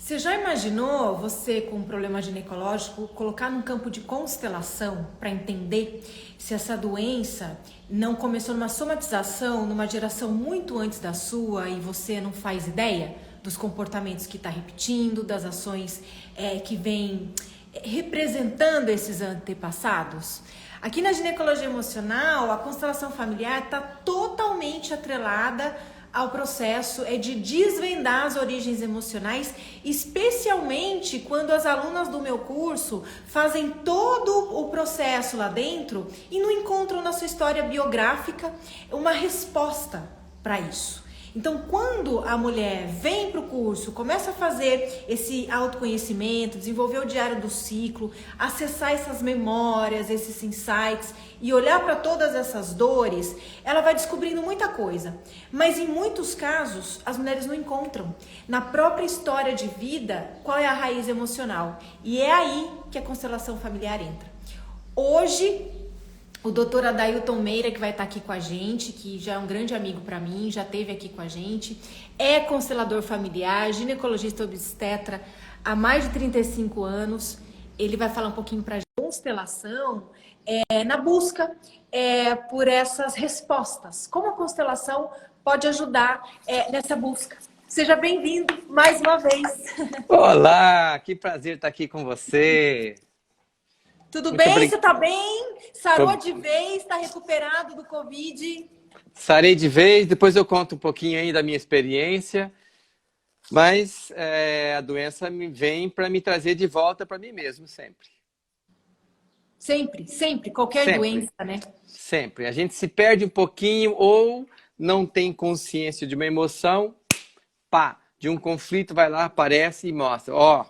Você já imaginou você com um problema ginecológico colocar num campo de constelação para entender se essa doença não começou numa somatização, numa geração muito antes da sua e você não faz ideia dos comportamentos que está repetindo, das ações que vem representando esses antepassados? Aqui na ginecologia emocional, a constelação familiar está totalmente atrelada ao processo de desvendar as origens emocionais, especialmente quando as alunas do meu curso fazem todo o processo lá dentro e não encontram na sua história biográfica uma resposta para isso. Então, quando a mulher vem para o curso, começa a fazer esse autoconhecimento, desenvolver o diário do ciclo, acessar essas memórias, esses insights e olhar para todas essas dores, ela vai descobrindo muita coisa. Mas em muitos casos, as mulheres não encontram na própria história de vida qual é a raiz emocional. E é aí que a constelação familiar entra. Hoje, o doutor Adailton Meira, que vai estar aqui com a gente, que já é um grande amigo para mim, já esteve aqui com a gente, é constelador familiar, ginecologista obstetra há mais de 35 anos. Ele vai falar um pouquinho para a gente constelação na busca por essas respostas. Como a constelação pode ajudar nessa busca. Seja bem-vindo mais uma vez. Olá, que prazer estar aqui com você. Tudo bem? Você tá bem? Sarou de vez? Tá recuperado do Covid? Sarei de vez, depois eu conto um pouquinho aí da minha experiência, mas a doença vem para me trazer de volta para mim mesmo, sempre. Sempre, sempre, qualquer Sempre, doença, né? sempre. A gente se perde um pouquinho ou não tem consciência de uma emoção, pá, de um conflito, vai lá, aparece e mostra, ó.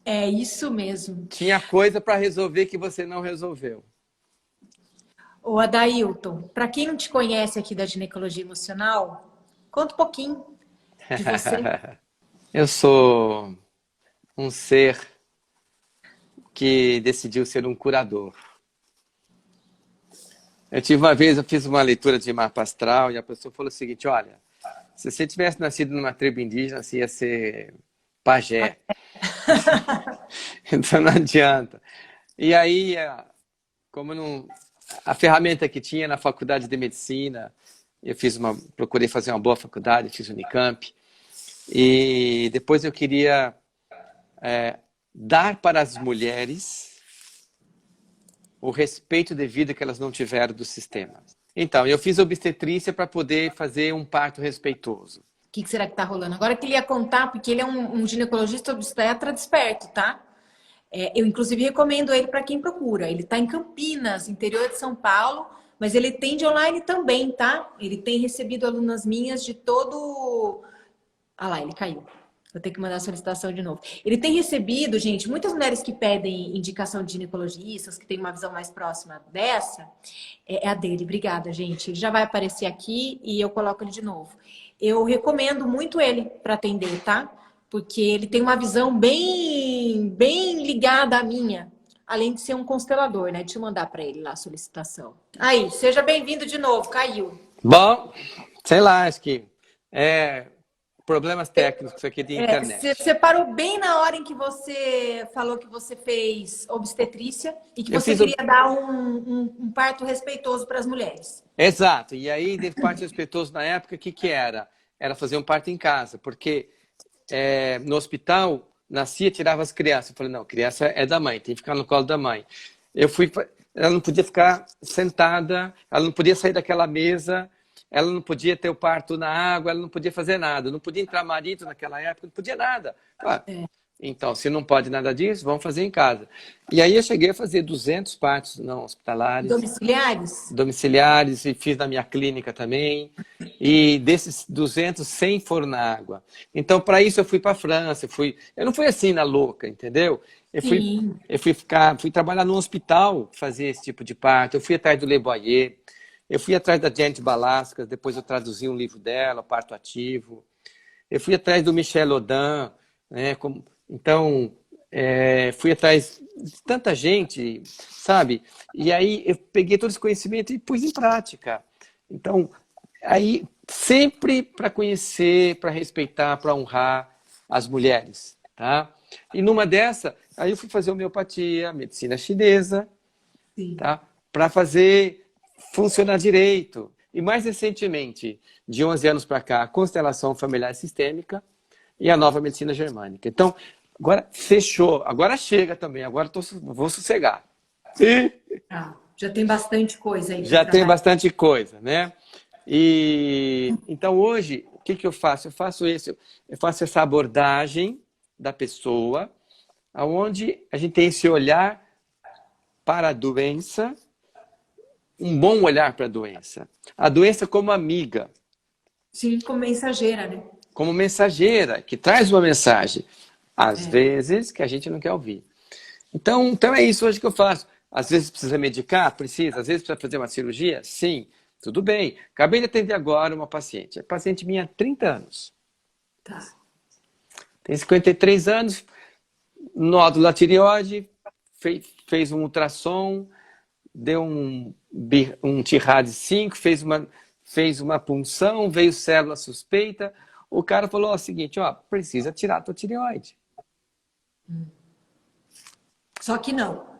É isso mesmo. Tinha coisa para resolver que você não resolveu. Ô Adailton, para quem não te conhece aqui da ginecologia emocional, conta um pouquinho de você. Eu sou um ser que decidiu ser um curador. Eu fiz uma leitura de mapa astral e a pessoa falou o seguinte, olha, se você tivesse nascido numa tribo indígena, você ia ser pajé. Então não adianta. E aí, como não, a ferramenta que tinha na faculdade de medicina, procurei fazer uma boa faculdade, fiz Unicamp, e depois eu queria dar para as mulheres o respeito devido que elas não tiveram do sistema. Então, eu fiz obstetrícia para poder fazer um parto respeitoso. O que será que tá rolando? Agora que ele ia contar, porque ele é um ginecologista obstetra desperto, tá? Eu, inclusive, recomendo ele para quem procura. Ele está em Campinas, interior de São Paulo, mas ele atende online também, tá? Ele tem recebido alunas minhas de todo... Ah lá, ele caiu. Vou ter que mandar a solicitação de novo. Ele tem recebido, gente, muitas mulheres que pedem indicação de ginecologistas, que têm uma visão mais próxima dessa, é a dele. Obrigada, gente. Ele já vai aparecer aqui e eu coloco ele de novo. Eu recomendo muito ele para atender, tá? Porque ele tem uma visão bem ligada à minha, além de ser um constelador, né? Deixa eu mandar para ele lá a solicitação. Aí, seja bem-vindo de novo, caiu. Bom, sei lá, acho que problemas técnicos aqui de internet. Você parou bem na hora em que você falou que você fez obstetrícia e que você queria dar um parto respeitoso para as mulheres. Exato. E aí, de parto respeitoso na época, o que era? Era fazer um parto em casa, porque no hospital, nascia, tirava as crianças. Eu falei, não, criança é da mãe, tem que ficar no colo da mãe. Ela não podia ficar sentada, ela não podia sair daquela mesa, ela não podia ter o parto na água, ela não podia fazer nada, não podia entrar marido naquela época, não podia nada. Então, se não pode nada disso, vamos fazer em casa. E aí eu cheguei a fazer 200 partos não hospitalares. Domiciliares? Domiciliares, e fiz na minha clínica também. E desses 200, 100 foram na água. Então, para isso, eu fui para a França. Eu não fui assim na louca, entendeu? Eu fui trabalhar no hospital, fazer esse tipo de parto. Eu fui atrás do Le Boyer. Eu fui atrás da Janet Balaskas, depois eu traduzi um livro dela, Parto Ativo. Eu fui atrás do Michel Odin, né? Então, fui atrás de tanta gente, sabe? E aí eu peguei todo esse conhecimento e pus em prática. Então, aí sempre para conhecer, para respeitar, para honrar as mulheres, tá? E numa dessa, aí eu fui fazer homeopatia, medicina chinesa, Sim. tá? Para fazer funcionar direito. E mais recentemente, de 11 anos para cá, a constelação familiar sistêmica e a nova medicina germânica. Então, agora fechou, agora chega também, agora vou sossegar. Ah, já tem bastante coisa aí para Já tem trabalhar. bastante coisa, né? E então hoje, o que que eu faço? Eu faço essa abordagem da pessoa, aonde a gente tem esse olhar para a doença, um bom olhar para a doença. A doença como amiga, Sim, como mensageira, né? como mensageira, que traz uma mensagem, às vezes que a gente não quer ouvir. Então é isso hoje que eu faço. Às vezes precisa medicar? Precisa. Às vezes precisa fazer uma cirurgia? Sim. Tudo bem. Acabei de atender agora uma paciente. É paciente minha há 30 anos. Tá. Tem 53 anos, nódulo da tireoide, fez um ultrassom, deu um TIRAD 5, fez uma punção, veio célula suspeita. O cara falou o seguinte, ó, precisa tirar a tua tireoide. Só que não.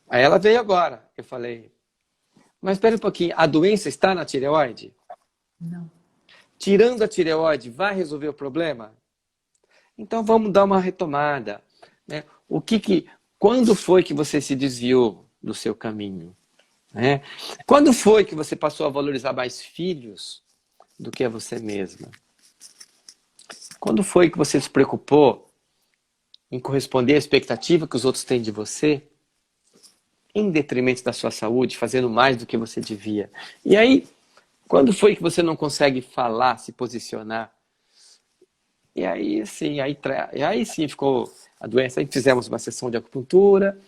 Aí ela veio agora. Eu falei, mas espera um pouquinho, a doença está na tireoide? Não. Tirando a tireoide, vai resolver o problema? Então vamos dar uma retomada, né? Quando foi que você se desviou do seu caminho? Né? Quando foi que você passou a valorizar mais filhos do que a você mesma? Quando foi que você se preocupou em corresponder à expectativa que os outros têm de você, em detrimento da sua saúde, fazendo mais do que você devia? E aí, quando foi que você não consegue falar, se posicionar? E aí sim ficou a doença. Aí fizemos uma sessão de acupuntura,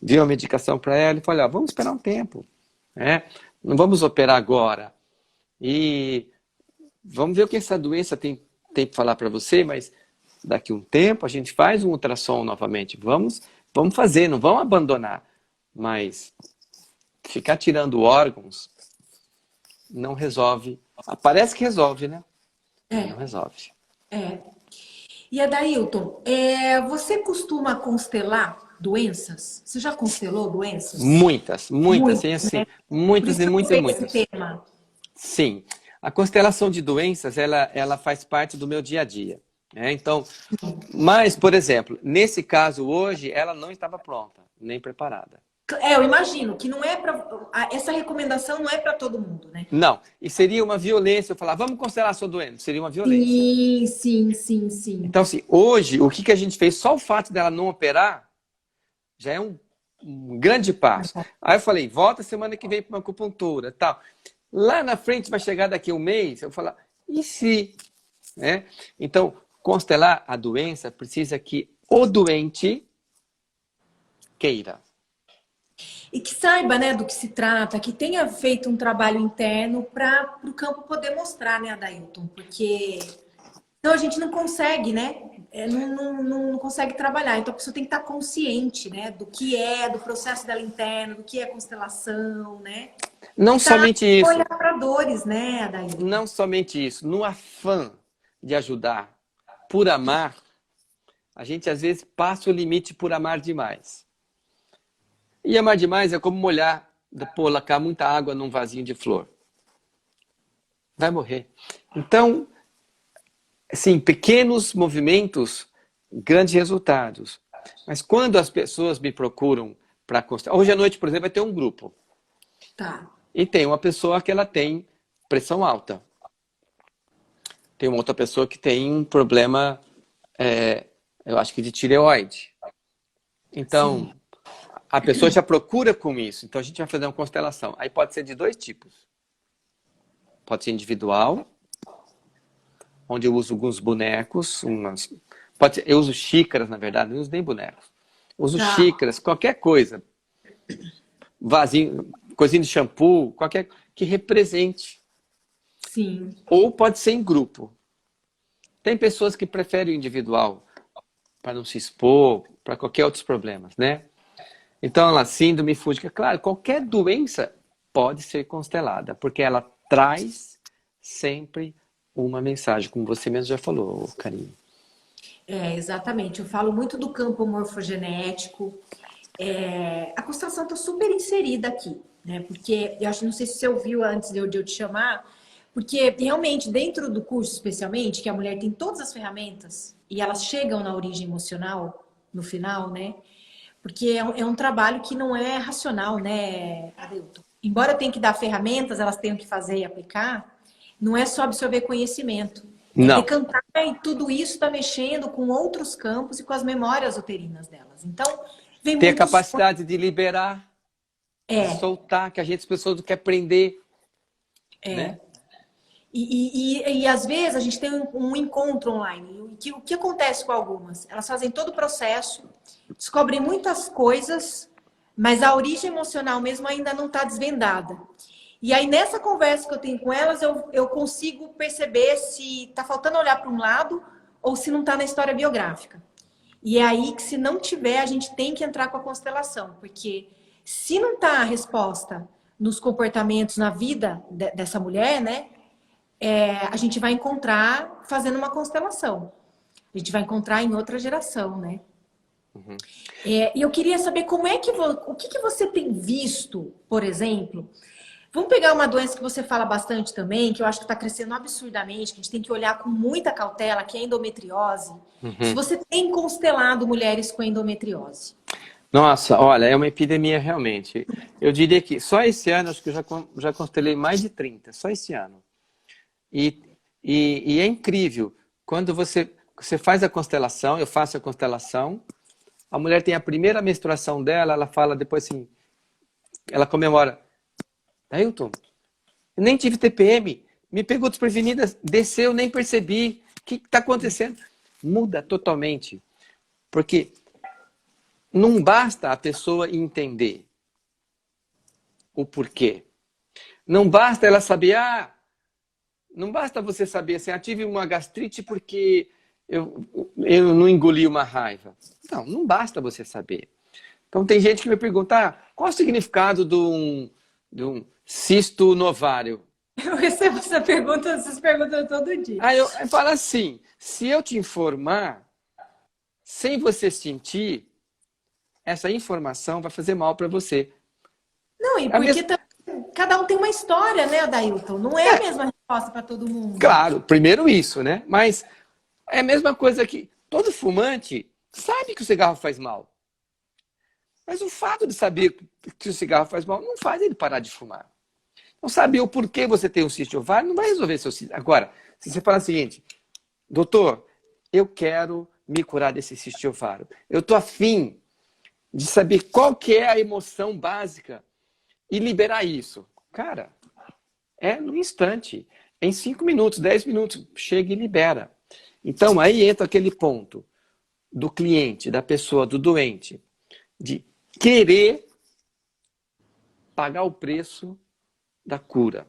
deu a medicação para ela e falei, ó, vamos esperar um tempo, né? Não vamos operar agora. E vamos ver o que essa doença tem para falar para você, mas daqui a um tempo a gente faz um ultrassom novamente. Vamos fazer, não vamos abandonar. Mas ficar tirando órgãos não resolve. Parece que resolve, né? Mas não resolve. É. E Adailton, você costuma constelar doenças? Você já constelou doenças? Muitas, Muito, sim, assim, né? Por muitas isso e que eu muitas, puxei esse muitas. tema. Sim, a constelação de doenças, ela faz parte do meu dia a dia, né? Então, mas, por exemplo, nesse caso hoje, ela não estava pronta, nem preparada. Eu imagino que não é para essa recomendação não é para todo mundo, né? Não, e seria uma violência eu falar, vamos constelar a sua doença, seria uma violência. Sim. Então, assim, hoje, o que a gente fez, só o fato dela não operar, já é um grande passo. Aí eu falei, volta semana que vem para uma acupuntura, tal. Lá na frente vai chegar daqui a um mês, eu vou falar, e se? Né? Então, constelar a doença precisa que o doente queira. E que saiba, né, do que se trata, que tenha feito um trabalho interno para o campo poder mostrar, né, Adailton? Porque então a gente não consegue, né? Não consegue trabalhar. Então a pessoa tem que estar consciente, né, do que é, do processo dela interno, do que é constelação, né? Não E tá somente isso, olhar para dores, né, Adailton? não somente isso. No afã de ajudar, por amar, a gente às vezes passa o limite por amar demais. E amar demais é como molhar, colocar muita água num vasinho de flor. Vai morrer. Então, assim, pequenos movimentos, grandes resultados. Mas quando as pessoas me procuram para constelar... Hoje à noite, por exemplo, vai ter um grupo. Tá. E tem uma pessoa que ela tem pressão alta. Tem uma outra pessoa que tem um problema, eu acho que de tireoide. Então, Sim. a pessoa já procura com isso. Então, a gente vai fazer uma constelação. Aí pode ser de dois tipos. Pode ser individual, onde eu uso alguns bonecos. Eu uso xícaras, na verdade, não uso nem bonecos. Uso xícaras, qualquer coisa. Vasinho, coisinha de shampoo, qualquer que represente. Sim. Ou pode ser em grupo. Tem pessoas que preferem o individual para não se expor, para qualquer outros problemas, né? Então, ela síndrome fúngica, claro, qualquer doença pode ser constelada, porque ela traz sempre uma mensagem, como você mesmo já falou, Karine. Exatamente. Eu falo muito do campo morfogenético. A constelação está super inserida aqui, né? Porque eu acho, não sei se você ouviu antes de eu te chamar, porque realmente dentro do curso, especialmente, que a mulher tem todas as ferramentas e elas chegam na origem emocional no final, né? Porque é um trabalho que não é racional, né, Adelton? Embora eu tenha que dar ferramentas, elas tenham que fazer e aplicar, não é só absorver conhecimento. É Não. decantar e tudo isso está mexendo com outros campos e com as memórias uterinas delas. Então, vem Ter a muitos... capacidade de liberar, de soltar, que as pessoas não querem prender. Né? E às vezes a gente tem um encontro online. O que acontece com algumas? Elas fazem todo o processo, descobrem muitas coisas, mas a origem emocional mesmo ainda não está desvendada. E aí, nessa conversa que eu tenho com elas, eu consigo perceber se está faltando olhar para um lado ou se não está na história biográfica. E é aí que, se não tiver, a gente tem que entrar com a constelação, porque se não está a resposta nos comportamentos, na vida dessa mulher, né? A gente vai encontrar fazendo uma constelação. A gente vai encontrar em outra geração, né? Uhum. E eu queria saber o que você tem visto, por exemplo. Vamos pegar uma doença que você fala bastante também, que eu acho que está crescendo absurdamente, que a gente tem que olhar com muita cautela, que é a endometriose. Se você tem constelado mulheres com endometriose. Nossa, olha, é uma epidemia realmente. Eu diria que só esse ano, acho que eu já constelei mais de 30, só esse ano. E é incrível, quando você faz a constelação, eu faço a constelação, a mulher tem a primeira menstruação dela, ela fala depois assim, ela comemora, Ailton, eu nem tive TPM, me pegou desprevenida, desceu, nem percebi, o que está acontecendo? Muda totalmente, porque não basta a pessoa entender o porquê, não basta ela saber, não basta você saber assim, tive uma gastrite porque eu não engoli uma raiva. Não basta você saber. Então tem gente que me pergunta, qual o significado de um cisto no ovário? Eu recebo essas perguntas todo dia. Aí eu falo assim, se eu te informar, sem você sentir, essa informação vai fazer mal para você. Não, e porque cada um tem uma história, né, Adailton? Não é a mesma resposta para todo mundo. Claro, primeiro isso, né? Mas é a mesma coisa que todo fumante sabe que o cigarro faz mal. Mas o fato de saber que o cigarro faz mal não faz ele parar de fumar. Não saber o porquê você tem um cisto ovário não vai resolver seu cisto. Agora, se você falar o seguinte, doutor, eu quero me curar desse cisto ovário. Eu estou afim de saber qual que é a emoção básica e liberar isso. Cara, é no instante. Em 5 minutos, 10 minutos, chega e libera. Então, aí entra aquele ponto do cliente, da pessoa, do doente, de querer pagar o preço da cura.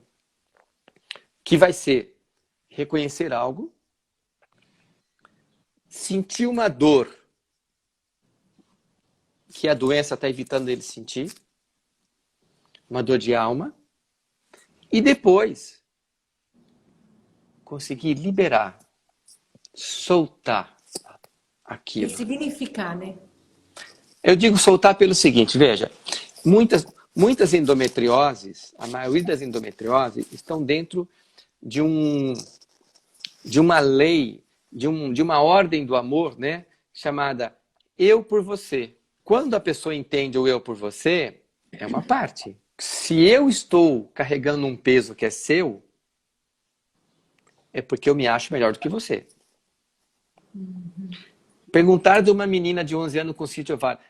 Que vai ser reconhecer algo, sentir uma dor que a doença está evitando ele sentir, uma dor de alma, e depois conseguir liberar, soltar aquilo. E significar, né? Eu digo soltar pelo seguinte, veja, muitas endometrioses, a maioria das endometrioses estão dentro de uma lei, de uma ordem do amor, né, chamada eu por você. Quando a pessoa entende o eu por você, é uma parte. Se eu estou carregando um peso que é seu, é porque eu me acho melhor do que você. Perguntar de uma menina de 11 anos com cisto ovário.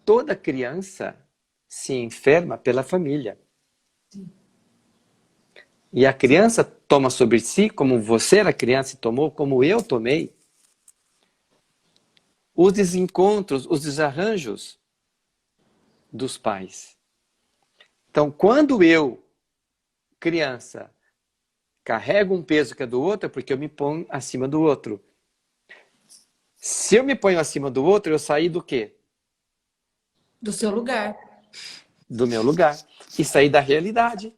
Toda criança se enferma pela família. E a criança toma sobre si, como você era criança e tomou, como eu tomei, os desencontros, os desarranjos dos pais. Então, quando eu, criança, carrego um peso que é do outro, é porque eu me ponho acima do outro. Se eu me ponho acima do outro, eu saí do quê? Do seu lugar. Do meu lugar. E saí da realidade.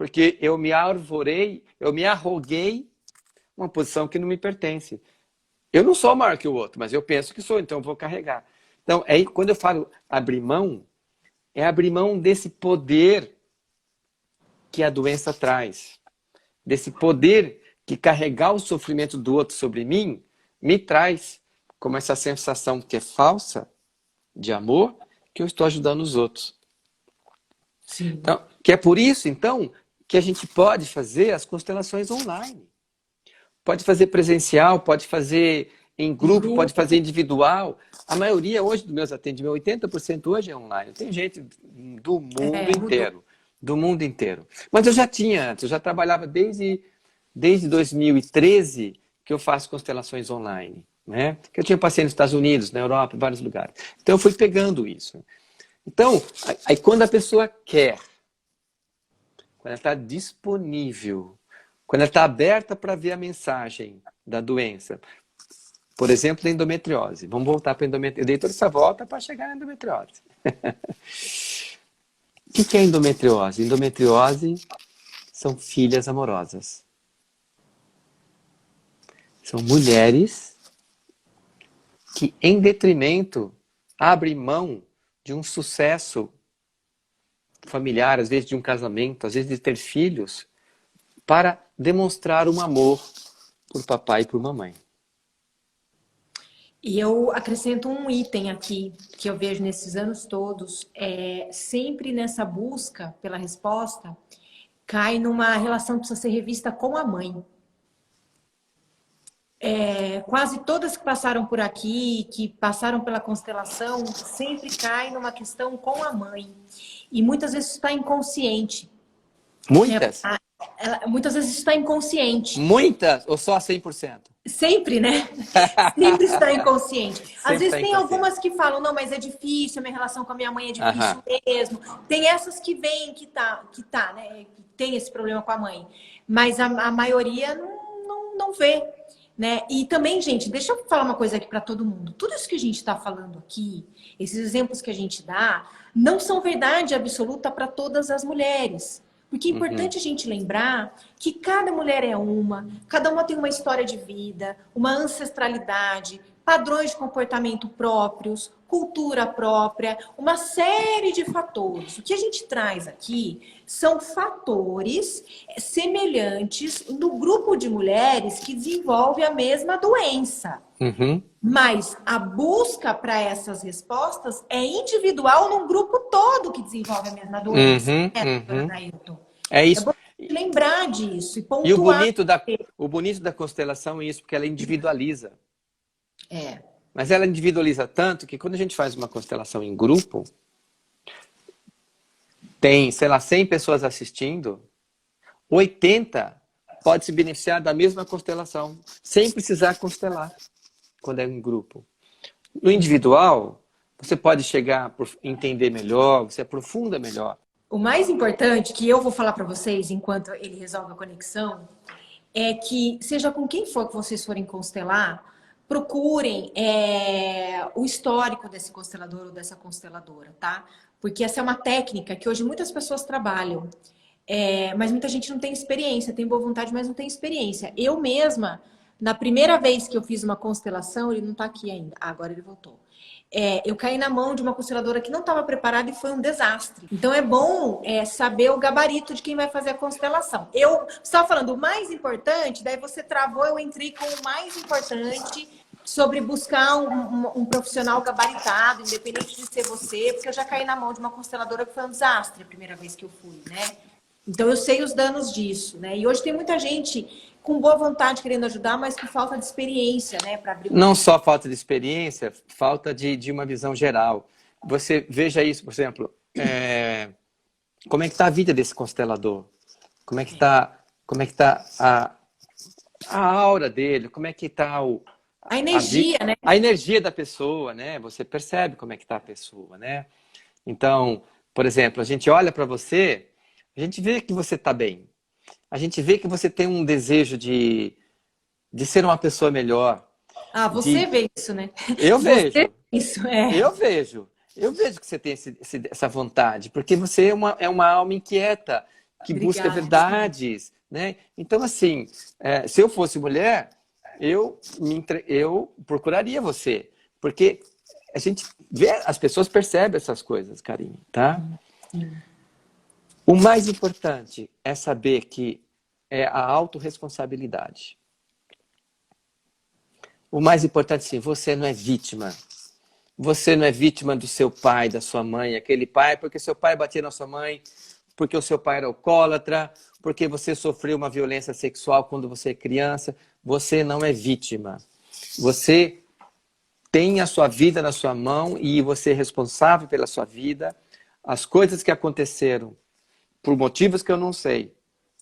porque eu me arvorei, eu me arroguei uma posição que não me pertence. Eu não sou maior que o outro, mas eu penso que sou, então eu vou carregar. Então, aí, quando eu falo abrir mão, é abrir mão desse poder que a doença traz. Desse poder que carregar o sofrimento do outro sobre mim me traz, como essa sensação que é falsa de amor, que eu estou ajudando os outros. Sim. Então, que é por isso, então, que a gente pode fazer as constelações online. Pode fazer presencial, pode fazer em grupo, pode fazer individual. A maioria hoje dos meus atendimentos, 80% hoje é online. Tem gente do mundo inteiro. Do mundo inteiro. Mas eu já tinha antes, eu já trabalhava desde 2013 que eu faço constelações online. Né? Que eu tinha pacientes nos Estados Unidos, na Europa, em vários lugares. Então eu fui pegando isso. Então, aí quando a pessoa quer, quando ela está disponível, quando ela está aberta para ver a mensagem da doença, por exemplo, da endometriose. Vamos voltar para a endometriose. Eu dei toda essa volta para chegar na endometriose. O que é endometriose? Endometriose são filhas amorosas. São mulheres que, em detrimento, abrem mão de um sucesso familiar, às vezes de um casamento, às vezes de ter filhos, para demonstrar um amor por papai e por mamãe. E eu acrescento um item aqui que eu vejo nesses anos todos, sempre nessa busca pela resposta, cai numa relação que precisa ser revista com a mãe. Quase todas que passaram por aqui, que passaram pela constelação, sempre cai numa questão com a mãe. E muitas vezes está inconsciente. Muitas? Muitas vezes está inconsciente. Muitas ou só 100%? Sempre, né? Sempre está inconsciente. Às vezes tem inconsciente. Algumas que falam, não, mas é difícil, a minha relação com a minha mãe é difícil mesmo. Tem essas que vêm, que tá, né? Que tem esse problema com a mãe. Mas a maioria não vê. Né? E também, gente, deixa eu falar uma coisa aqui para todo mundo. Tudo isso que a gente está falando aqui, esses exemplos que a gente dá, não são verdade absoluta para todas as mulheres. Porque é importante a gente lembrar que cada mulher é cada uma tem uma história de vida, uma ancestralidade, padrões de comportamento próprios, cultura própria, uma série de fatores. O que a gente traz aqui são fatores semelhantes no grupo de mulheres que desenvolve a mesma doença. Mas a busca para essas respostas é individual num grupo todo que desenvolve a mesma doença. É isso. É bom lembrar disso e pontuar. E o bonito da constelação é isso, porque ela individualiza. Mas ela individualiza tanto que quando a gente faz uma constelação em grupo, tem, sei lá, 100 pessoas assistindo, 80 pode se beneficiar da mesma constelação, sem precisar constelar, quando é em grupo. No individual, você pode chegar a entender melhor, você aprofunda melhor. O mais importante que eu vou falar para vocês, enquanto ele resolve a conexão, é que seja com quem for que vocês forem constelar, procurem o histórico desse constelador ou dessa consteladora, tá? Porque essa é uma técnica que hoje muitas pessoas trabalham, mas muita gente não tem experiência, tem boa vontade, mas não tem experiência. Eu mesma, na primeira vez que eu fiz uma constelação, ele não tá aqui ainda, agora ele voltou. Eu caí na mão de uma consteladora que não estava preparada e foi um desastre. Então é bom saber o gabarito de quem vai fazer a constelação. Eu estava falando o mais importante, daí você travou, eu entrei com o mais importante sobre buscar um profissional gabaritado, independente de ser você, porque eu já caí na mão de uma consteladora que foi um desastre a primeira vez que eu fui, né? Então eu sei os danos disso, né? E hoje tem muita gente com boa vontade querendo ajudar, mas com falta de experiência, né? Para abrir. Não só falta de experiência, falta de uma visão geral. Você veja isso, por exemplo, como é que está a vida desse constelador? Como é que está a aura dele? Como é que está a energia, né? A energia da pessoa, né? Você percebe como é que está a pessoa, né? Então, por exemplo, a gente olha para você, a gente vê que você está bem. A gente vê que você tem um desejo de ser uma pessoa melhor. Você vê isso, né? Eu vejo. Você isso, Eu vejo. Eu vejo que você tem essa vontade, porque você é uma alma inquieta, que busca Obrigada. verdades, né? Então, assim, se eu fosse mulher, eu procuraria você, porque a gente vê, as pessoas percebem essas coisas, Karine, tá? Sim. O mais importante é saber que é a autorresponsabilidade. O mais importante, sim, você não é vítima. Você não é vítima do seu pai, da sua mãe, aquele pai, porque seu pai batia na sua mãe, porque o seu pai era alcoólatra, porque você sofreu uma violência sexual quando você é criança. Você não é vítima. Você tem a sua vida na sua mão e você é responsável pela sua vida. As coisas que aconteceram, por motivos que eu não sei,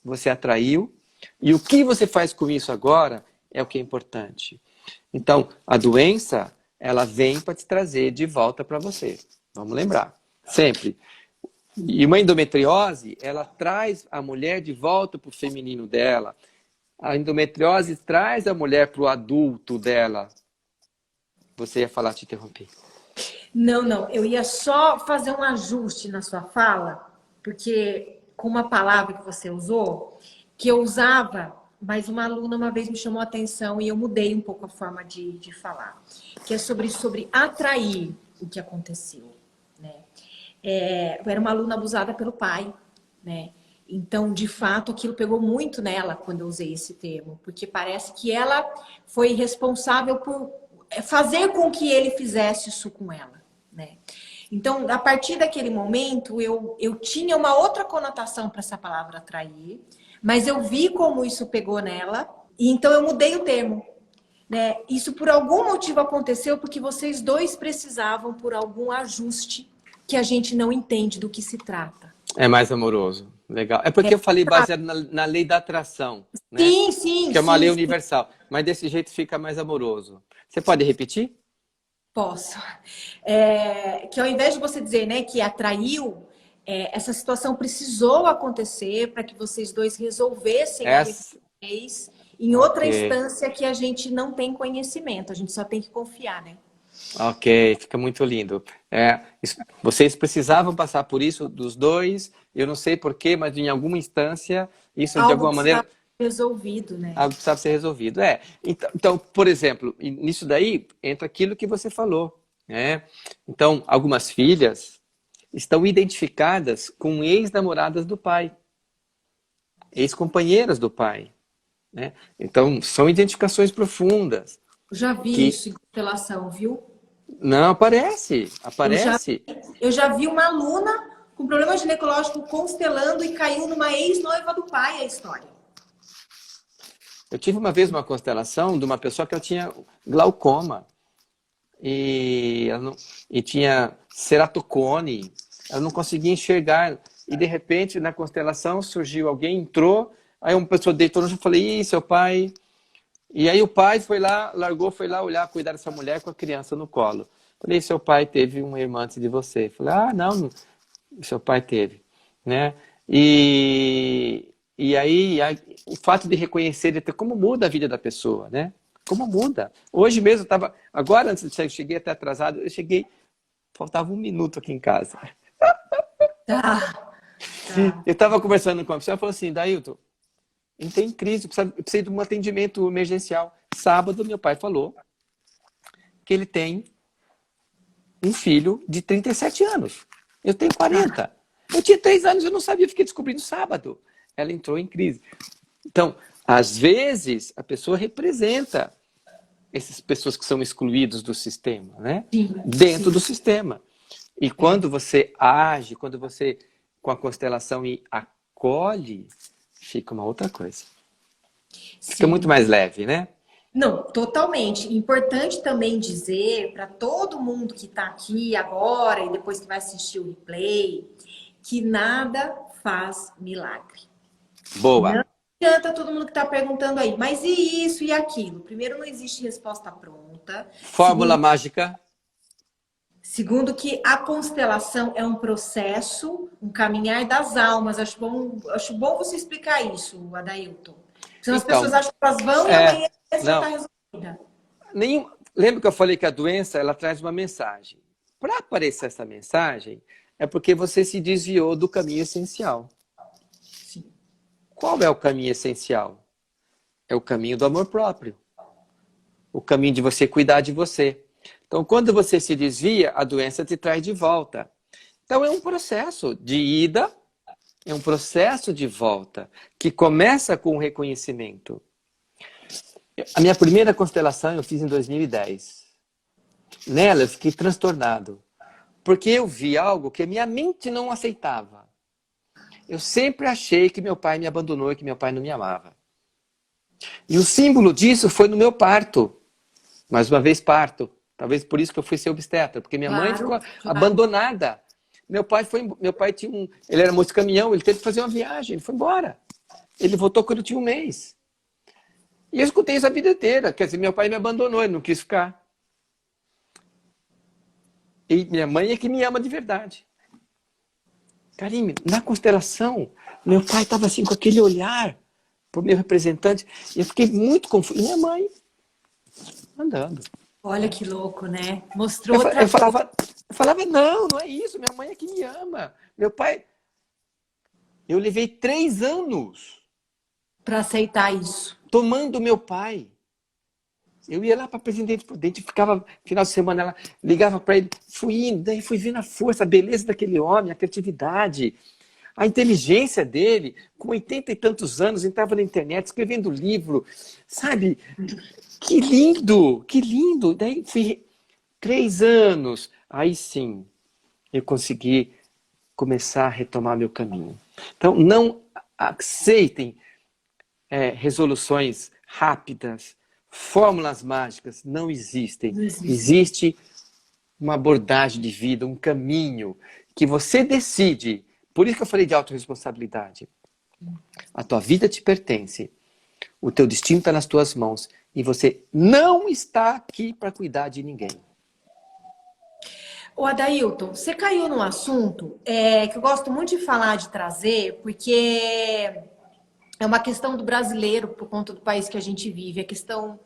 você atraiu. E o que você faz com isso agora é o que é importante. Então, a doença, ela vem para te trazer de volta para você. Vamos lembrar, sempre. E uma endometriose, ela traz a mulher de volta para o feminino dela. A endometriose traz a mulher para o adulto dela. Você ia falar, te interrompi. Não, eu ia só fazer um ajuste na sua fala, porque com uma palavra que você usou, que eu usava, mas uma aluna uma vez me chamou a atenção e eu mudei um pouco a forma de falar, que é sobre atrair o que aconteceu, né? Eu era uma aluna abusada pelo pai, né? Então, de fato, aquilo pegou muito nela quando eu usei esse termo, porque parece que ela foi responsável por fazer com que ele fizesse isso com ela, né? Então, a partir daquele momento, eu tinha uma outra conotação para essa palavra atrair, mas eu vi como isso pegou nela, e então eu mudei o termo, né? Isso por algum motivo aconteceu, porque vocês dois precisavam por algum ajuste que a gente não entende do que se trata. É mais amoroso. Legal. É porque eu falei baseado na lei da atração, né? Sim. Que é uma lei universal. Mas desse jeito fica mais amoroso. Você pode repetir? Posso. Que ao invés de você dizer, né, que atraiu, essa situação precisou acontecer para que vocês dois resolvessem vocês em outra instância que a gente não tem conhecimento, a gente só tem que confiar, né? Ok, fica muito lindo. Vocês precisavam passar por isso dos dois, eu não sei porquê, mas em alguma instância, isso de alguma maneira... resolvido, né? Algo precisava ser resolvido. Então, por exemplo, nisso daí entra aquilo que você falou, né? Então, algumas filhas estão identificadas com ex-namoradas do pai, ex-companheiras do pai, né? Então, são identificações profundas. Já vi isso em constelação, viu? Não, aparece. Eu já vi uma aluna com problema ginecológico constelando e caiu numa ex-noiva do pai a história. Eu tive uma vez uma constelação de uma pessoa que ela tinha glaucoma e tinha ceratocone, ela não conseguia enxergar e de repente na constelação surgiu alguém, entrou, aí uma pessoa deitou no chão e falei, seu pai... E aí o pai foi lá, foi lá olhar, cuidar dessa mulher com a criança no colo. Falei, seu pai teve uma irmã antes de você. Falei, não, seu pai teve, né? E aí o fato de reconhecer, como muda a vida da pessoa, né? Como muda. Hoje mesmo agora antes de sair, eu cheguei até atrasado, faltava 1 minuto aqui em casa. Eu estava conversando com uma pessoa, ela falou assim, Dailton, entrei em crise, eu precisei de um atendimento emergencial. Sábado, meu pai falou que ele tem um filho de 37 anos. Eu tenho 40. Eu tinha 3 anos, eu não sabia, eu fiquei descobrindo sábado. Ela entrou em crise. Então, às vezes, a pessoa representa essas pessoas que são excluídas do sistema, né? Dentro do sistema. E quando você age, quando você, com a constelação, e acolhe, fica uma outra coisa. Fica muito mais leve, né? Não, totalmente. Importante também dizer para todo mundo que está aqui agora e depois que vai assistir o replay, que nada faz milagre. Boa. Não adianta todo mundo que está perguntando aí, mas e isso e aquilo? Primeiro, não existe resposta pronta. Fórmula mágica. Segundo, que a constelação é um processo, um caminhar das almas. Acho bom você explicar isso, Adailton. Senão as pessoas acham que elas vão e amanhã já está resolvida. Lembra que eu falei que a doença ela traz uma mensagem? Para aparecer essa mensagem, é porque você se desviou do caminho essencial. Qual é o caminho essencial? É o caminho do amor próprio. O caminho de você cuidar de você. Então, quando você se desvia, a doença te traz de volta. Então, é um processo de ida, é um processo de volta, que começa com o reconhecimento. A minha primeira constelação eu fiz em 2010. Nela, eu fiquei transtornado. Porque eu vi algo que a minha mente não aceitava. Eu sempre achei que meu pai me abandonou e que meu pai não me amava. E o símbolo disso foi no meu parto. Mais uma vez, parto. Talvez por isso que eu fui ser obstetra, porque minha mãe ficou abandonada. Meu pai tinha ele era moço de caminhão, ele teve que fazer uma viagem, ele foi embora. Ele voltou quando eu tinha 1 mês. E eu escutei isso a vida inteira. Quer dizer, meu pai me abandonou, ele não quis ficar. E minha mãe é que me ama de verdade. Karime, na constelação, meu pai estava assim com aquele olhar para o meu representante. E eu fiquei muito confuso. E minha mãe andando. Olha que louco, né? Mostrou eu falava, não é isso. Minha mãe é que me ama. Meu pai... Eu levei 3 anos para aceitar isso. Tomando meu pai. Eu ia lá para Presidente Prudente, ficava, final de semana, ela ligava para ele, fui indo, daí fui vendo a força, a beleza daquele homem, a criatividade, a inteligência dele, com 80 e tantos anos, entrava na internet, escrevendo livro, sabe? Que lindo, que lindo. Daí fui 3 anos, aí sim, eu consegui começar a retomar meu caminho. Então, não aceitem resoluções rápidas, fórmulas mágicas não existem. Existe uma abordagem de vida, um caminho que você decide. Por isso que eu falei de autorresponsabilidade. A tua vida te pertence. O teu destino está nas tuas mãos. E você não está aqui para cuidar de ninguém. Ô Adailton, você caiu num assunto que eu gosto muito de falar, de trazer, porque é uma questão do brasileiro, por conta do país que a gente vive. A questão...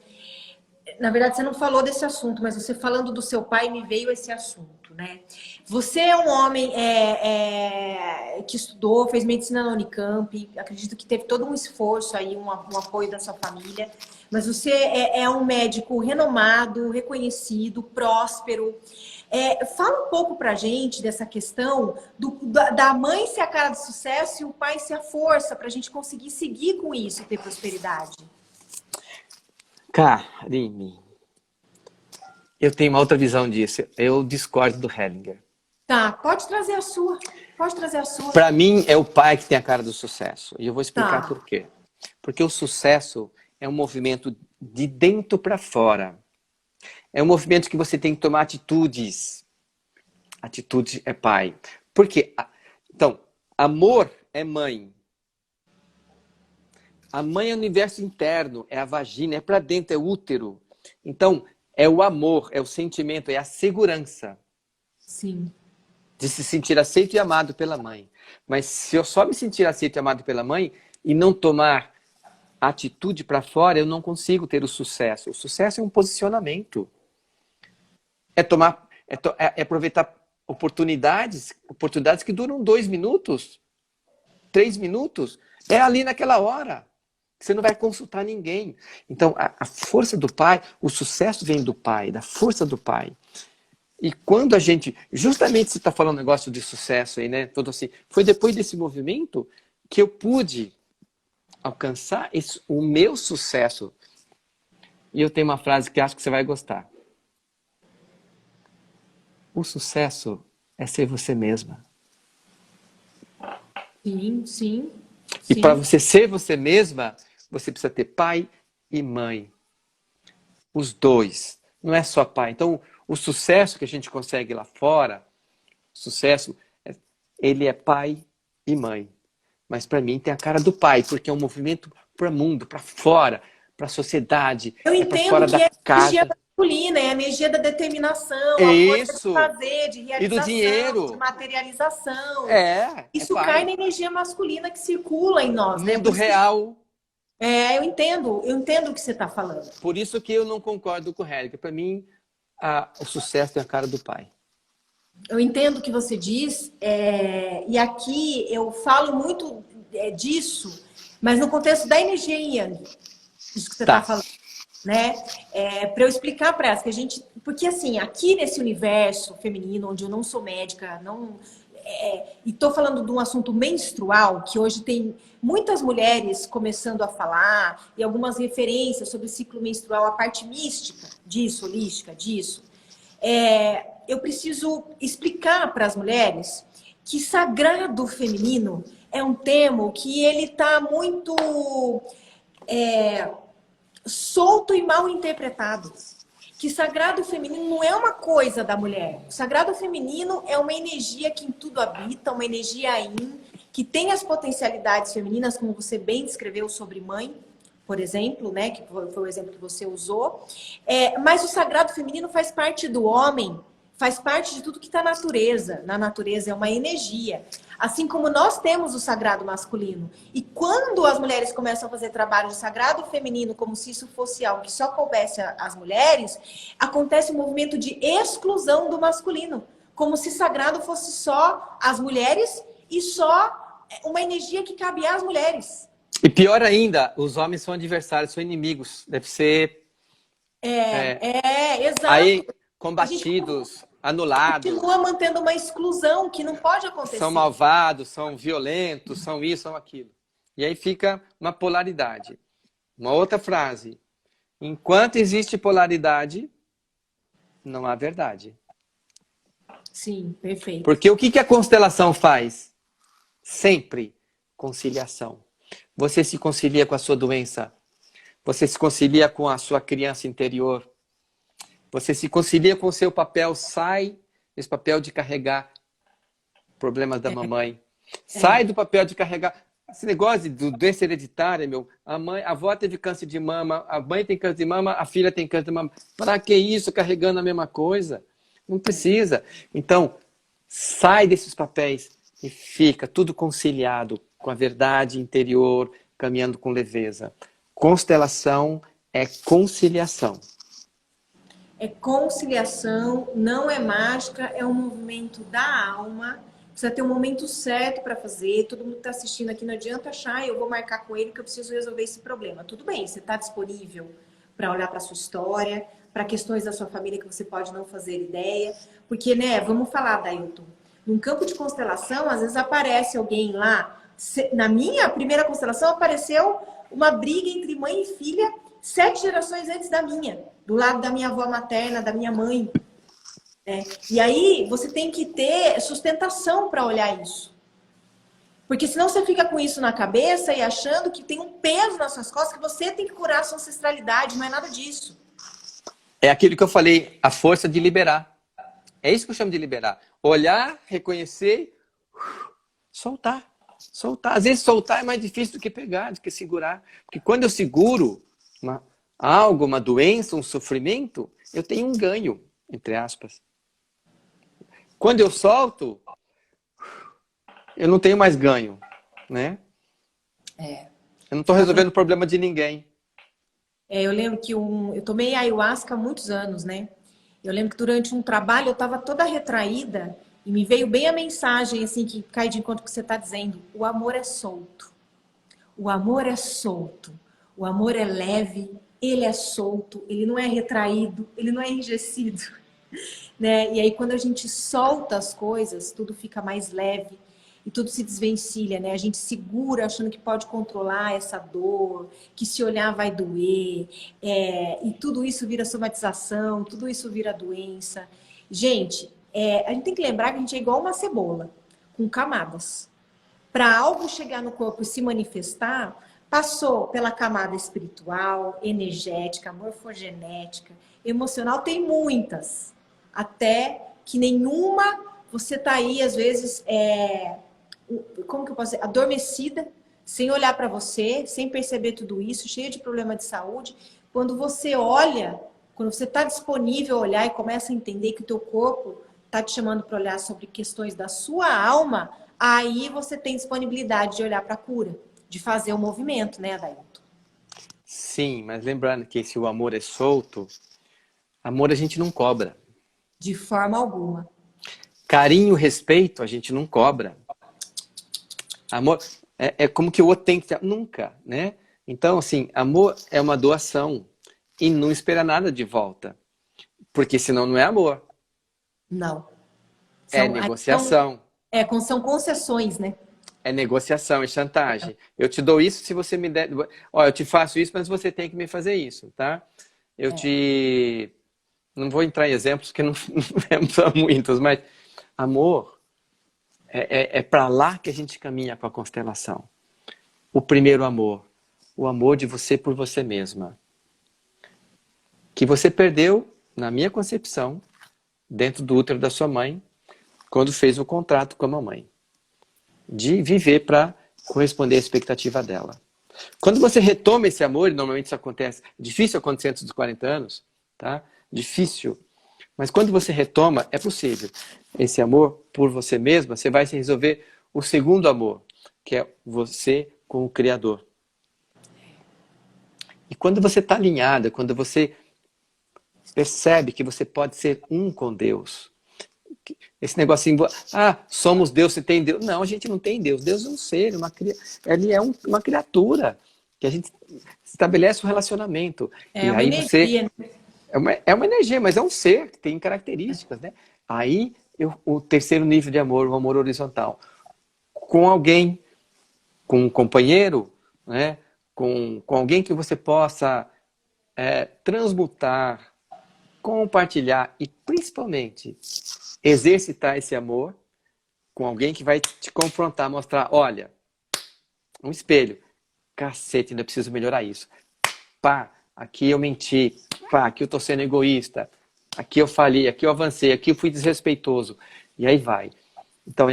Na verdade, você não falou desse assunto, mas você falando do seu pai, me veio esse assunto, né? Você é um homem que estudou, fez medicina na Unicamp, acredito que teve todo um esforço aí, um apoio da sua família, mas você é um médico renomado, reconhecido, próspero. Fala um pouco pra gente dessa questão da mãe ser a cara do sucesso e o pai ser a força, pra gente conseguir seguir com isso e ter prosperidade. Karime, eu tenho uma outra visão disso. Eu discordo do Hellinger. Tá, pode trazer a sua. Pode trazer a sua. Para mim, é o pai que tem a cara do sucesso. E eu vou explicar por quê. Porque o sucesso é um movimento de dentro para fora. É um movimento que você tem que tomar atitudes. Atitude é pai. Por quê? Então, amor é mãe. A mãe é o universo interno, é a vagina, é para dentro, é o útero. Então, é o amor, é o sentimento, é a segurança. Sim. De se sentir aceito e amado pela mãe. Mas se eu só me sentir aceito e amado pela mãe e não tomar atitude para fora, eu não consigo ter o sucesso. O sucesso é um posicionamento. É aproveitar oportunidades que duram 2 minutos, 3 minutos. É ali naquela hora. Você não vai consultar ninguém. Então, a força do pai, o sucesso vem do pai, da força do pai. E quando a gente... Justamente você está falando um negócio de sucesso aí, né? Todo assim, foi depois desse movimento que eu pude alcançar o meu sucesso. E eu tenho uma frase que acho que você vai gostar. O sucesso é ser você mesma. Sim, sim. E para você ser você mesma, você precisa ter pai e mãe. Os dois. Não é só pai. Então, o sucesso que a gente consegue lá fora, sucesso, ele é pai e mãe. Mas para mim tem a cara do pai, porque é um movimento para o mundo, para fora, para a sociedade. Eu entendo fora que da é a energia casa. masculina, é a energia da determinação, a força de fazer, de realização, e do dinheiro. de materialização. Isso claro. cai na energia masculina que circula em nós. Mundo real. Eu entendo o que você está falando. Por isso que eu não concordo com o Hélio. Para mim, o sucesso tem a cara do pai. Eu entendo o que você diz, e aqui eu falo muito disso, Mas no contexto da energia Yang, isso que você Tá. está falando, né? Para eu explicar para elas que a gente... Porque, assim, aqui nesse universo feminino, onde eu não sou médica, e estou falando de um assunto menstrual, que hoje tem muitas mulheres começando a falar, e algumas referências sobre o ciclo menstrual, a parte mística disso, holística disso. Eu preciso explicar para as mulheres que sagrado feminino é um termo que ele está muito solto e mal interpretado. Que sagrado feminino não é uma coisa da mulher. O sagrado feminino é uma energia que em tudo habita, uma energia yin, que tem as potencialidades femininas, como você bem descreveu sobre mãe, por exemplo, né, que foi o exemplo que você usou. Mas o sagrado feminino faz parte do homem, faz parte de tudo que está na natureza. Na natureza é uma energia. Assim como nós temos o sagrado masculino. E quando as mulheres começam a fazer trabalho de sagrado feminino, como se isso fosse algo que só coubesse às mulheres, acontece um movimento de exclusão do masculino. Como se sagrado fosse só as mulheres e só uma energia que cabe às mulheres. E pior ainda, os homens são adversários, são inimigos. Deve ser... exato. Aí, combatidos, anulados. Continua mantendo uma exclusão que não pode acontecer. São malvados, são violentos, são isso, são aquilo. E aí fica uma polaridade. Uma outra frase. Enquanto existe polaridade, não há verdade. Sim, perfeito. Porque o que a constelação faz? Sempre conciliação. Você se concilia com a sua doença. Você se concilia com a sua criança interior. Você se concilia com o seu papel, sai desse papel de carregar problemas da mamãe. Sai do papel de carregar... Esse negócio de doença hereditária, a avó teve câncer de mama, a mãe tem câncer de mama, a filha tem câncer de mama. Para que isso, carregando a mesma coisa? Não precisa. Então, sai desses papéis e fica tudo conciliado com a verdade interior, caminhando com leveza. Constelação é conciliação. É conciliação, não é mágica, é um movimento da alma. Precisa ter um momento certo para fazer. Todo mundo que está assistindo aqui não adianta achar, eu vou marcar com ele que eu preciso resolver esse problema. Tudo bem, você está disponível para olhar para a sua história, para questões da sua família que você pode não fazer ideia. Porque, né, vamos falar, Dailton, num campo de constelação, às vezes aparece alguém lá. Na minha primeira constelação apareceu uma briga entre mãe e filha 7 gerações antes da minha. Do lado da minha avó materna, da minha mãe. E aí você tem que ter sustentação para olhar isso. Porque senão você fica com isso na cabeça e achando que tem um peso nas suas costas, que você tem que curar a sua ancestralidade, não é nada disso. É aquilo que eu falei, a força de liberar. É isso que eu chamo de liberar. Olhar, reconhecer, soltar. Soltar. Às vezes soltar é mais difícil do que pegar, do que segurar. Porque quando eu seguro algo, uma doença, um sofrimento, eu tenho um ganho, entre aspas. Quando eu solto, eu não tenho mais ganho, né? Eu não estou resolvendo o problema de ninguém. Eu lembro que eu tomei ayahuasca há muitos anos, né? Eu lembro que durante um trabalho eu estava toda retraída e me veio bem a mensagem, assim, que cai de encontro com o que você está dizendo. O amor é solto. O amor é solto. O amor é leve. Ele é solto. Ele não é retraído. Ele não é enrijecido. Né? E aí, quando a gente solta as coisas, tudo fica mais leve e tudo se desvencilha, né? A gente segura achando que pode controlar essa dor, que se olhar vai doer, e tudo isso vira somatização, tudo isso vira doença. Gente, a gente tem que lembrar que a gente é igual uma cebola, com camadas. Para algo chegar no corpo e se manifestar, passou pela camada espiritual, energética, morfogenética, emocional, tem muitas. Até que nenhuma, você tá aí, às vezes, como que eu posso dizer? Adormecida, sem olhar para você, sem perceber tudo isso, cheia de problema de saúde. Quando você olha, quando você está disponível a olhar e começa a entender que o teu corpo está te chamando para olhar sobre questões da sua alma, aí você tem disponibilidade de olhar para a cura, de fazer o movimento, né, Adailton? Sim, mas lembrando que se o amor é solto, amor a gente não cobra. De forma alguma. Carinho, respeito, a gente não cobra. Amor, é como que o outro tem que ter. Nunca, né? Então, assim, amor é uma doação e não espera nada de volta. Porque senão não é amor. Não. É Aí negociação. são concessões, né? É negociação, é chantagem. Eu te dou isso se você me der. Ó, eu te faço isso, mas você tem que me fazer isso, tá? Eu te. Não vou entrar em exemplos, porque não, não são muitos, mas amor é para lá que a gente caminha com a constelação. O primeiro amor. O amor de você por você mesma. Que você perdeu, na minha concepção, dentro do útero da sua mãe, quando fez o contrato com a mamãe. De viver para corresponder à expectativa dela. Quando você retoma esse amor, e normalmente isso acontece, difícil acontecer antes dos 40 anos, tá? Difícil. Mas quando você retoma, é possível. Esse amor por você mesma, você vai se resolver o segundo amor, que é você com o Criador. E quando você está alinhada, quando você percebe que você pode ser um com Deus, esse negocinho, somos Deus, você tem Deus. Não, a gente não tem Deus. Deus é um ser, ele é uma criatura que a gente estabelece um relacionamento. É e uma aí energia, né? é uma energia, mas é um ser que tem características, né? Aí o terceiro nível de amor, o amor horizontal. Com alguém, com um companheiro, né? Com alguém que você possa transmutar, compartilhar e principalmente exercitar esse amor com alguém que vai te confrontar, mostrar, olha, um espelho, cacete, ainda preciso melhorar isso. Pá, aqui eu menti, pá, aqui eu tô sendo egoísta, aqui eu falhei, aqui eu avancei, aqui eu fui desrespeitoso. E aí vai. Então,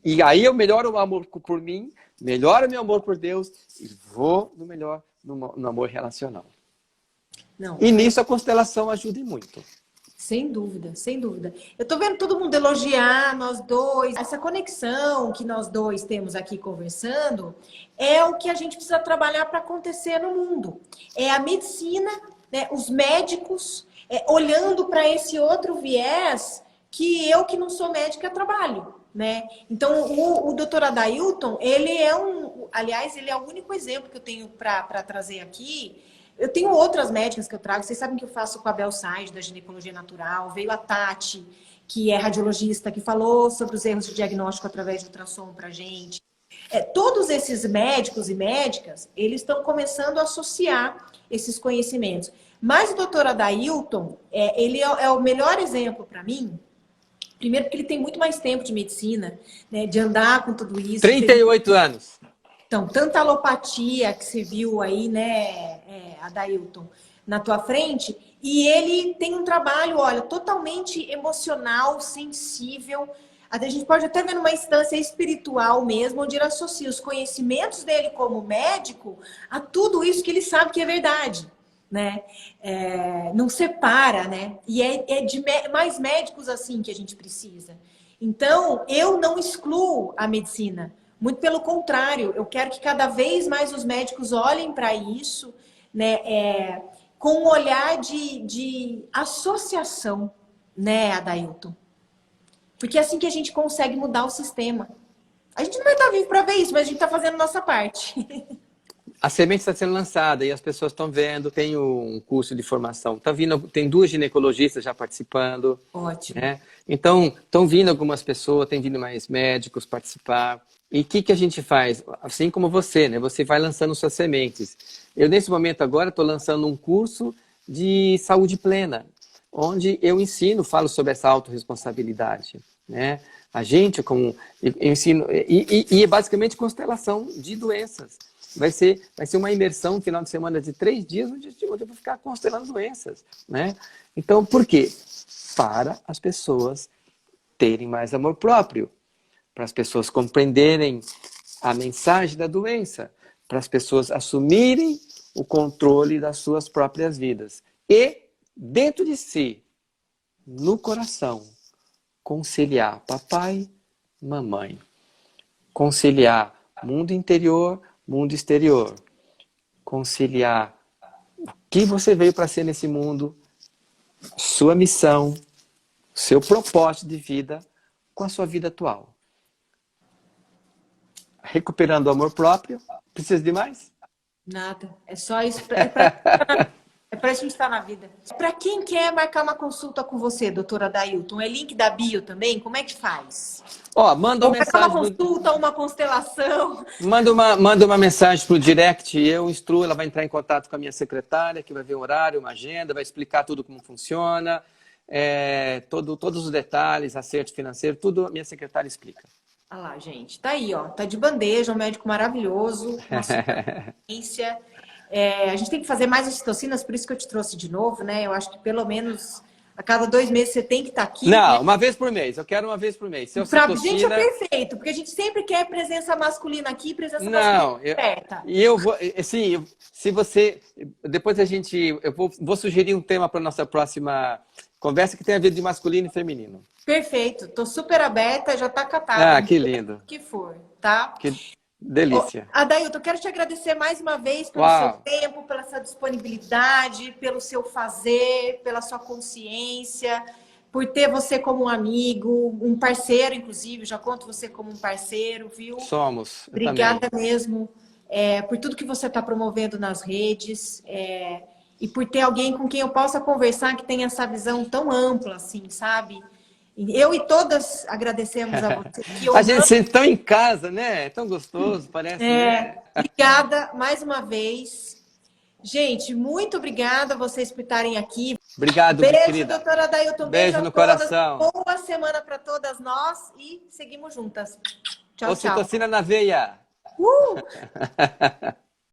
e aí eu melhoro o amor por mim, melhoro o meu amor por Deus e vou no amor relacional. Não. E nisso a constelação ajuda muito. Sem dúvida, sem dúvida. Eu tô vendo todo mundo elogiar nós dois. Essa conexão que nós dois temos aqui conversando é o que a gente precisa trabalhar para acontecer no mundo. É a medicina, né, os médicos, olhando para esse outro viés que eu, que não sou médica, trabalho. Né? Então, o Dr. Adailton, ele é aliás, ele é o único exemplo que eu tenho para trazer aqui. Eu tenho outras médicas que eu trago. Vocês sabem que eu faço com a Bel Said, da ginecologia natural. Veio a Tati, que é radiologista, que falou sobre os erros de diagnóstico através de ultrassom pra gente. Todos esses médicos e médicas, eles estão começando a associar esses conhecimentos. Mas o doutor Adailton, ele é o melhor exemplo para mim. Primeiro porque ele tem muito mais tempo de medicina, né, de andar com tudo isso. 38 anos. Então, tanta alopatia que você viu aí, né, Adailton, na tua frente, e ele tem um trabalho, olha, totalmente emocional, sensível. A gente pode até ver numa instância espiritual mesmo, onde ele associa os conhecimentos dele como médico a tudo isso que ele sabe que é verdade, né? Não separa, né? E é de mais médicos assim que a gente precisa. Então, eu não excluo a medicina. Muito pelo contrário, eu quero que cada vez mais os médicos olhem para isso, né, com um olhar de associação, né, Adailton? Porque é assim que a gente consegue mudar o sistema. A gente não vai estar vivo para ver isso, mas a gente está fazendo a nossa parte. A semente está sendo lançada e as pessoas estão vendo. Tem um curso de formação. Tem 2 ginecologistas já participando. Ótimo. Né? Então, estão vindo algumas pessoas, tem vindo mais médicos participar. E o que a gente faz? Assim como você, né? Você vai lançando suas sementes. Eu, nesse momento agora, estou lançando um curso de saúde plena, onde eu falo sobre essa autorresponsabilidade. Né? A gente, eu ensino, e é basicamente constelação de doenças. Vai ser uma imersão no final de semana de 3 dias, onde eu vou ficar constelando doenças. Né? Então, por quê? Para as pessoas terem mais amor próprio, para as pessoas compreenderem a mensagem da doença, para as pessoas assumirem o controle das suas próprias vidas. E, dentro de si, no coração, conciliar papai, mamãe. Conciliar mundo interior, mundo exterior. Conciliar o que você veio para ser nesse mundo, sua missão, seu propósito de vida com a sua vida atual. recuperando o amor próprio. Precisa de mais? Nada. É só isso. É pra gente estar na vida. Para quem quer marcar uma consulta com você, doutora Dailton, é link da bio também? Como é que faz? Ó, manda Ou uma marcar uma mensagem. consulta, uma constelação? Manda uma mensagem pro direct, eu instruo, ela vai entrar em contato com a minha secretária, que vai ver um horário, uma agenda, vai explicar tudo como funciona, todos os detalhes, acerto financeiro, tudo a minha secretária explica. Olha lá, gente. Tá aí, ó. Tá de bandeja, um médico maravilhoso, uma super ciência. A gente tem que fazer mais ocitocinas, por isso que eu te trouxe de novo, né? Eu acho que pelo menos a cada 2 meses você tem que estar aqui. Não, né? uma vez por mês. Eu quero uma vez por mês. Se a Pra ocitocina... gente é perfeito, porque a gente sempre quer presença masculina aqui, presença Não, masculina perto. e eu vou, assim, se você, depois eu vou sugerir um tema para nossa próxima conversa que tem a ver de masculino e feminino. Perfeito, tô super aberta, já tá catado. Ah, que lindo. O que for, tá? Que delícia. Adailton, eu quero te agradecer mais uma vez pelo seu tempo, pela sua disponibilidade, pelo seu fazer, pela sua consciência, por ter você como um amigo, um parceiro, inclusive, já conto você como um parceiro, viu? Somos. Obrigada mesmo por tudo que você está promovendo nas redes e por ter alguém com quem eu possa conversar que tenha essa visão tão ampla, assim, sabe? Eu e todas agradecemos a você. A gente sente tão em casa, né? É tão gostoso, parece. Né? Obrigada mais uma vez. Gente, muito obrigada a vocês por estarem aqui. Obrigado, beijo, querida. Doutora Dailton. Beijo no coração. Boa semana para todas nós e seguimos juntas. Tchau, tchau. Ocitocina na veia.